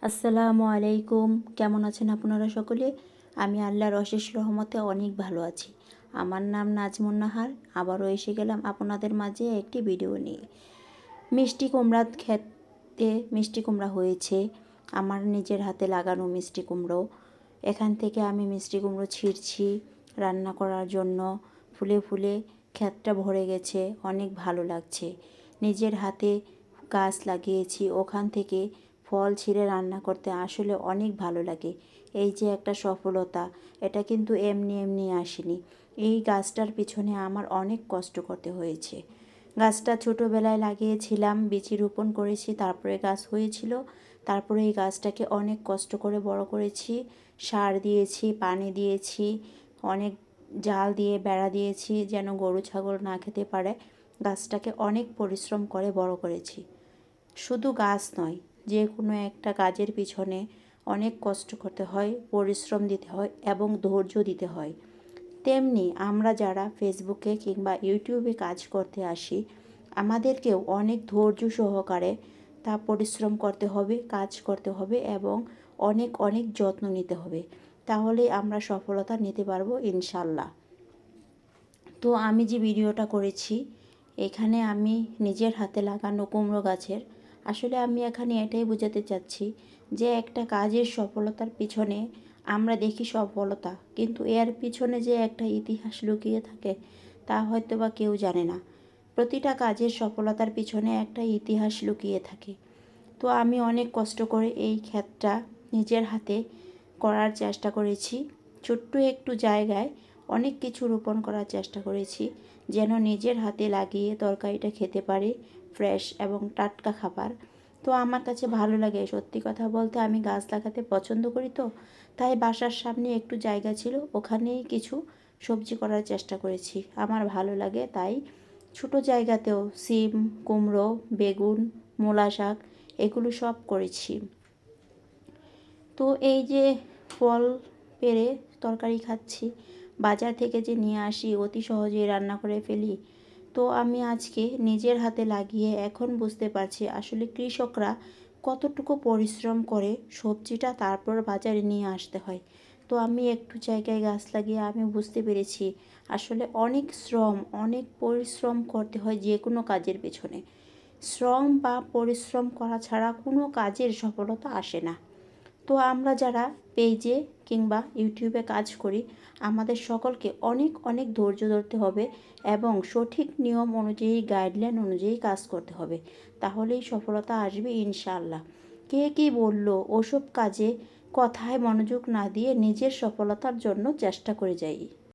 আসসালামু আলাইকুম। কেমন আছেন আপনারা সকলে? আমি আল্লাহর অশেষ রহমতে অনেক ভালো আছি। আমার নাম নাজমুন নাহার। আবারও এসে গেলাম আপনাদের মাঝে একটি ভিডিও নিয়ে। মিষ্টি কুমড়া খেতে মিষ্টি কুমড়া হয়েছে, আমার নিজের হাতে লাগানো মিষ্টি কুমড়ো। এখান থেকে আমি মিষ্টি কুমড়ো ছিঁড়ছি রান্না করার জন্য। ফুলে ফুলে ক্ষেতটা ভরে গেছে, অনেক ভালো লাগছে। নিজের হাতে গাছ লাগিয়েছি, ওখান থেকে ফল ছিঁড়ে রান্না করতে আসলে অনেক ভালো লাগে। এই যে একটা সফলতা, এটা কিন্তু এমনি এমনি আসেনি। এই গাছটার পিছনে আমার অনেক কষ্ট করতে হয়েছে। গাছটা ছোটোবেলায় লাগিয়েছিলাম, বীজ রোপণ করেছি, তারপরে গাছ হয়েছিল। তারপরে এই গাছটাকে অনেক কষ্ট করে বড় করেছি, সার দিয়েছি, পানি দিয়েছি, অনেক জাল দিয়ে বেড়া দিয়েছি যেন গরু ছাগল না খেতে পারে। গাছটাকে অনেক পরিশ্রম করে বড় করেছি। শুধু গাছ নয়, যে কোনো একটা কাজের পিছনে অনেক কষ্ট করতে হয়, পরিশ্রম দিতে হয় এবং ধৈর্য দিতে হয়। তেমনি আমরা যারা ফেসবুকে কিংবা ইউটিউবে কাজ করতে আসি, আমাদেরকেও অনেক ধৈর্য সহকারে তা পরিশ্রম করতে হবে, কাজ করতে হবে এবং অনেক অনেক যত্ন নিতে হবে। তাহলে আমরা সফলতা নিতে পারবো ইনশাল্লাহ। তো আমি যে ভিডিওটা করেছি, এখানে আমি নিজের হাতে লাগানো কুমড়ো গাছের, আসলে আমি এখানে এটাই বোঝাতে চাচ্ছি যে একটা কাজের সফলতার পিছনে আমরা দেখি সফলতা, কিন্তু এর পিছনে যে একটা ইতিহাস লুকিয়ে থাকে তা হয়তো বা কেউ জানে না। প্রতিটা কাজের সফলতার পিছনে একটা ইতিহাস লুকিয়ে থাকে। তো আমি অনেক কষ্ট করে এই ক্ষেতটা নিজের হাতে করার চেষ্টা করেছি। ছোট্ট একটু জায়গায় অনেক কিছু রোপণ করার চেষ্টা করেছি যেন নিজের হাতে লাগিয়ে তরকারিটা খেতে পারি, ফ্রেশ এবং টাটকা খাবার। তো আমার কাছে ভালো লাগে, সত্যি কথা বলতে আমি গাছ লাগাতে পছন্দ করি। তো তাই বাসার সামনে একটু জায়গা ছিল, ওখানেই কিছু সবজি করার চেষ্টা করেছি। আমার ভালো লাগে তাই ছোট জায়গাতেও সিম, কুমড়ো, বেগুন, মূলা শাক এগুলো সব করেছি। তো এই যে ফল পেড়ে তরকারি খাচ্ছি, বাজার থেকে যে নিয়ে আসি অতি সহজেই রান্না করে ফেলি। তো আমি আজকে নিজের হাতে লাগিয়ে এখন বুঝতে পারছি আসলে কৃষকরা কতটুকু পরিশ্রম করে সবজিটা তারপর বাজারে নিয়ে আসতে হয়। তো আমি একটু জায়গায় গাছ লাগিয়ে আমি বুঝতে পেরেছি আসলে অনেক শ্রম, অনেক পরিশ্রম করতে হয় যে কোনো কাজের পেছনে। শ্রম বা পরিশ্রম করা ছাড়া কোনো কাজের সফলতা আসে না। তো আমরা যারা পেজে কিংবা ইউটিউবে কাজ করি, আমাদের সকলকে অনেক অনেক ধৈর্য ধরতে হবে এবং সঠিক নিয়ম অনুযায়ী, গাইডলাইন অনুযায়ী কাজ করতে হবে। তাহলেই সফলতা আসবে ইনশাআল্লাহ। কে কী বলল ওসব কাজে কথায় মনোযোগ না দিয়ে নিজের সফলতার জন্য চেষ্টা করে যাই।